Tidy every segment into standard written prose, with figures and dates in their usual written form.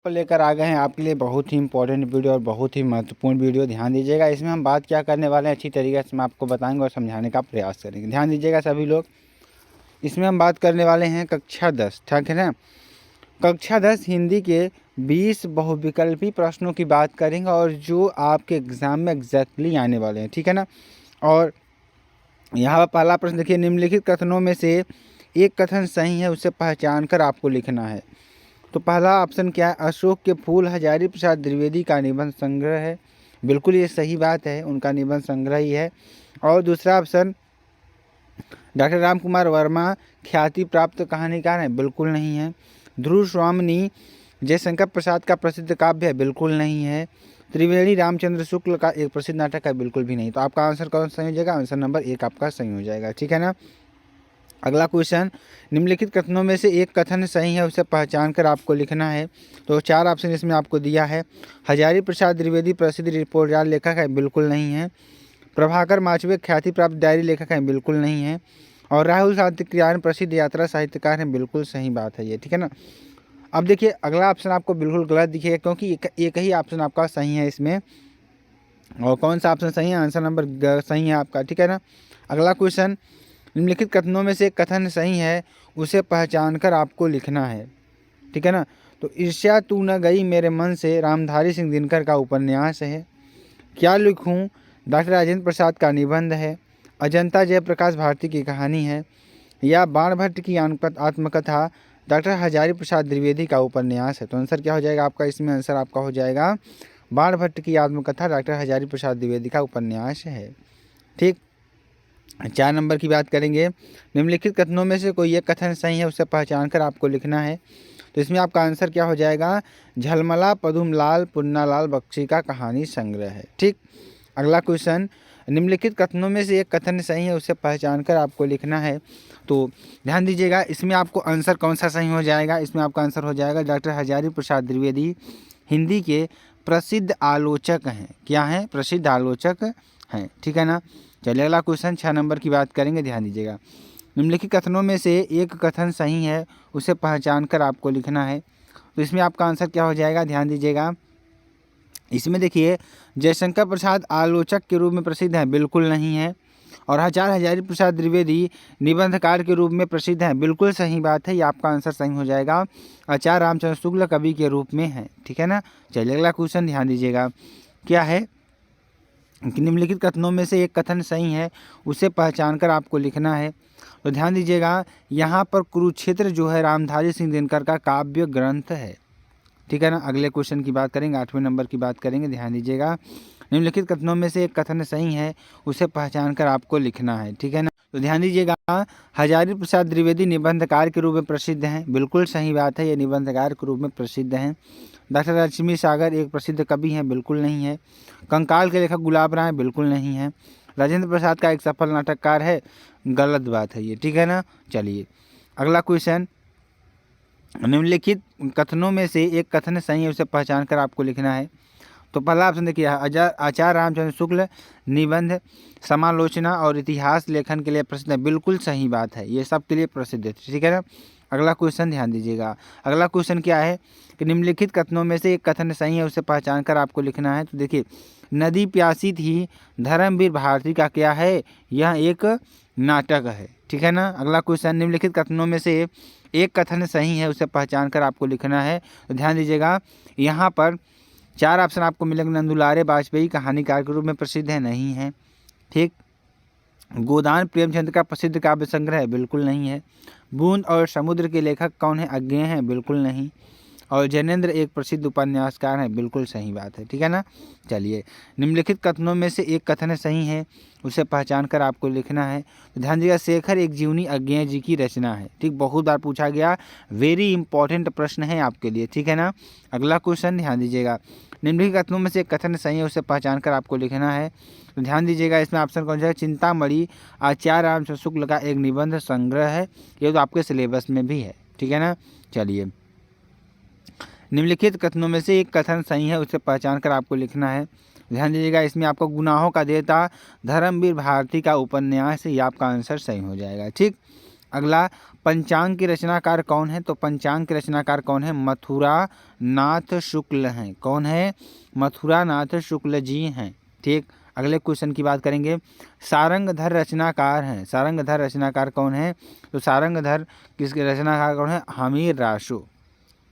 पर लेकर आ गए हैं आपके लिए बहुत ही इंपॉर्टेंट वीडियो और बहुत ही महत्वपूर्ण वीडियो। ध्यान दीजिएगा, इसमें हम बात क्या करने वाले हैं अच्छी तरीके से मैं आपको बताएंगे और समझाने का प्रयास करेंगे। ध्यान दीजिएगा सभी लोग, इसमें हम बात करने वाले हैं कक्षा 10, ठीक है ना। कक्षा 10 हिंदी के 20 बहुविकल्पी प्रश्नों की बात करेंगे और जो आपके एग्जाम में एग्जैक्टली आने वाले हैं, ठीक है ना। और यहाँ पर पहला प्रश्न देखिए, निम्नलिखित कथनों में से एक कथन सही है, उसे पहचान कर आपको लिखना है। तो पहला ऑप्शन क्या है, अशोक के फूल हजारी प्रसाद द्विवेदी का निबंध संग्रह है। बिल्कुल ये सही बात है, उनका निबंध संग्रह ही है। और दूसरा ऑप्शन, डॉक्टर राम कुमार वर्मा ख्याति प्राप्त कहानीकार हैं। बिल्कुल नहीं है। ध्रुव स्वामिनी जयशंकर प्रसाद का प्रसिद्ध काव्य है। बिल्कुल नहीं है। त्रिवेणी रामचंद्र शुक्ल का एक प्रसिद्ध नाटक है। बिल्कुल भी नहीं। तो आपका आंसर कौन सही हो जाएगा? आंसर नंबर 1 आपका सही हो जाएगा, ठीक है ना। अगला क्वेश्चन, निम्नलिखित कथनों में से एक कथन सही है, उसे पहचान कर आपको लिखना है। तो 4 ऑप्शन इसमें आपको दिया है। हजारी प्रसाद द्विवेदी प्रसिद्ध रिपोर्टर लेखक है। बिल्कुल नहीं है। प्रभाकर माचवे ख्याति प्राप्त डायरी लेखक हैं। बिल्कुल नहीं है। और राहुल सातकृष्ण प्रसिद्ध यात्रा साहित्यकार हैं। बिल्कुल सही बात है ये, ठीक है ना। अब देखिए अगला ऑप्शन आपको बिल्कुल गलत दिखेगा क्योंकि एक ही ऑप्शन आपका सही है इसमें। और कौन सा ऑप्शन सही है? आंसर नंबर सही है आपका, ठीक है ना। अगला क्वेश्चन, निम्नलिखित कथनों में से कथन सही है, उसे पहचान कर आपको लिखना है, ठीक है ना। तो ईर्ष्या तू न गई मेरे मन से रामधारी सिंह दिनकर का उपन्यास है। क्या लिखूं डॉक्टर राजेंद्र प्रसाद का निबंध है। अजंता जयप्रकाश भारती की कहानी है। या बाणभट्ट की आत्मकथा डॉक्टर हजारी प्रसाद द्विवेदी का उपन्यास है। तो आंसर क्या हो जाएगा आपका? इसमें आंसर आपका हो जाएगा बाणभट्ट की आत्मकथा डॉक्टर हजारी प्रसाद द्विवेदी का उपन्यास है, ठीक। 4 नंबर की बात करेंगे, निम्नलिखित कथनों में से कोई एक कथन सही है, उसे पहचान कर आपको लिखना है। तो इसमें आपका आंसर क्या हो जाएगा? झलमला पदुमलाल पुन्नालाल बख्शी का कहानी संग्रह है, ठीक। अगला क्वेश्चन, निम्नलिखित कथनों में से एक कथन सही है, उसे पहचान कर आपको लिखना है। तो ध्यान दीजिएगा, इसमें आपको आंसर कौन सा सही हो जाएगा? इसमें आपका आंसर हो जाएगा डॉक्टर हजारी प्रसाद द्विवेदी हिंदी के प्रसिद्ध आलोचक हैं। क्या हैं? प्रसिद्ध आलोचक हैं, ठीक है ना। चलिए अगला क्वेश्चन 6 नंबर की बात करेंगे। ध्यान दीजिएगा, निम्नलिखित कथनों में से एक कथन सही है, उसे पहचान कर आपको लिखना है। तो इसमें आपका आंसर क्या हो जाएगा? ध्यान दीजिएगा, इसमें देखिए जयशंकर प्रसाद आलोचक के रूप में प्रसिद्ध हैं। बिल्कुल नहीं है। और हजारी प्रसाद द्विवेदी निबंधकार के रूप में प्रसिद्ध हैं। बिल्कुल सही बात है, ये आपका आंसर सही हो जाएगा। आचार्य रामचंद्र शुक्ल कवि के रूप में है, ठीक है ना। चलिए अगला क्वेश्चन ध्यान दीजिएगा, क्या है कि निम्नलिखित कथनों में से एक कथन सही है, उसे पहचान कर आपको लिखना है। तो ध्यान दीजिएगा, यहाँ पर कुरुक्षेत्र जो है रामधारी सिंह दिनकर का काव्य ग्रंथ है, ठीक है ना। अगले क्वेश्चन की बात करेंगे, 8वें नंबर की बात करेंगे। ध्यान दीजिएगा, निम्नलिखित कथनों में से एक कथन सही है, उसे पहचान कर आपको लिखना है, ठीक है ना। तो ध्यान दीजिएगा, हजारी प्रसाद द्विवेदी निबंधकार के रूप में प्रसिद्ध हैं। बिल्कुल सही बात है, ये निबंधकार के रूप में प्रसिद्ध हैं। डॉक्टर लक्ष्मी सागर एक प्रसिद्ध कवि हैं। बिल्कुल नहीं है। कंकाल के लेखक गुलाब राय। बिल्कुल नहीं है। राजेंद्र प्रसाद का एक सफल नाटककार है। गलत बात है ये, ठीक है ना। चलिए अगला क्वेश्चन, निम्नलिखित कथनों में से एक कथन सही है, उसे पहचान कर आपको लिखना है। तो पहला ऑप्शन देखिए, आचार्य रामचंद्र शुक्ल निबंध समालोचना और इतिहास लेखन के लिए प्रसिद्ध है। बिल्कुल सही बात है, ये सब के लिए प्रसिद्ध है, ठीक है ना। अगला क्वेश्चन ध्यान दीजिएगा, अगला क्वेश्चन क्या है कि निम्नलिखित कथनों में से एक कथन सही है, उसे पहचान कर आपको लिखना है। तो देखिए, नदी प्यासी थी धर्मवीर भारती का क्या है? यह एक नाटक है, ठीक है ना। अगला क्वेश्चन, निम्नलिखित कथनों में से एक कथन सही है, उसे पहचान कर आपको लिखना है। तो ध्यान दीजिएगा, यहाँ पर 4 ऑप्शन आपको मिलेंगे। नंदुलारे वाजपेयी कहानीकार के रूप में प्रसिद्ध है, नहीं है, ठीक। गोदान प्रेमचंद का प्रसिद्ध काव्य संग्रह है। बिल्कुल नहीं है। बूंद और समुद्र के लेखक कौन है? अज्ञेय हैं। बिल्कुल नहीं। और जैनेन्द्र एक प्रसिद्ध उपन्यासकार हैं। बिल्कुल सही बात है, ठीक है ना। चलिए, निम्नलिखित कथनों में से एक कथन सही है, उसे पहचान कर आपको लिखना है। तो ध्यान दीजिएगा, शेखर एक जीवनी अज्ञेय जी की रचना है, ठीक। बहुत बार पूछा गया, वेरी इंपॉर्टेंट प्रश्न है आपके लिए, ठीक है ना। अगला क्वेश्चन ध्यान दीजिएगा, निम्नलिखित कथनों में से एक कथन सही है, उसे पहचान कर आपको लिखना है। तो ध्यान दीजिएगा, इसमें ऑप्शन कौन सा है? चिंतामणि आचार्य रामचंद्र शुक्ल का एक निबंध संग्रह है। ये तो आपके सिलेबस में भी है, ठीक है ना। चलिए, निम्नलिखित कथनों में से एक कथन सही है, उसे पहचान कर आपको लिखना है। ध्यान दीजिएगा, इसमें आपको गुनाहों का देवता धर्मवीर भारती का उपन्यास है, ये आपका आंसर सही हो जाएगा, ठीक। अगला, पंचांग के रचनाकार कौन है? तो पंचांग के रचनाकार कौन है? मथुरा नाथ शुक्ल हैं। कौन है? मथुरा नाथ शुक्ल जी हैं। ठीक, अगले क्वेश्चन की बात करेंगे। सारंगधर रचनाकार हैं। सारंगधर रचनाकार कौन है? तो सारंगधर किसके रचनाकार कौन है? हमीर रासो।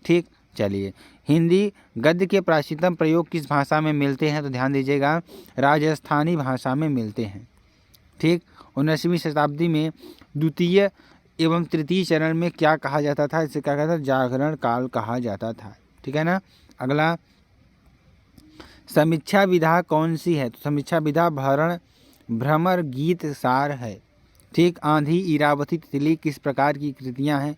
ठीक, चलिए, हिंदी गद्य के प्राचीनतम प्रयोग किस भाषा में मिलते हैं? तो ध्यान दीजिएगा, राजस्थानी भाषा में मिलते हैं। ठीक, 19वीं शताब्दी में द्वितीय एवं तृतीय चरण में क्या कहा जाता था? इसे क्या कहता था? जागरण काल कहा जाता था। ठीक है ना। अगला, समीक्षा विधा कौन सी है? तो समीक्षा विधा भ्रमर गीत सार है। ठीक, आंधी, इरावती, तितली किस प्रकार की कृतियां हैं?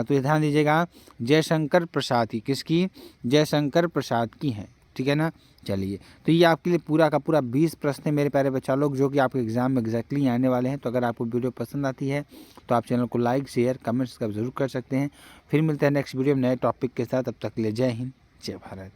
तो ध्यान दीजिएगा, जयशंकर प्रसाद की। किसकी? जयशंकर प्रसाद की है। ठीक है ना। चलिए, तो ये आपके लिए पूरा का पूरा 20 प्रश्न है मेरे प्यारे बच्चा लोग, जो कि आपके एग्जाम में एग्जैक्टली आने वाले हैं। तो अगर आपको वीडियो पसंद आती है तो आप चैनल को लाइक, शेयर, कमेंट, सब्सक्राइब जरूर कर सकते हैं। फिर मिलते हैं नेक्स्ट वीडियो में नए टॉपिक के साथ। तब तक के लिए जय हिंद, जय भारत।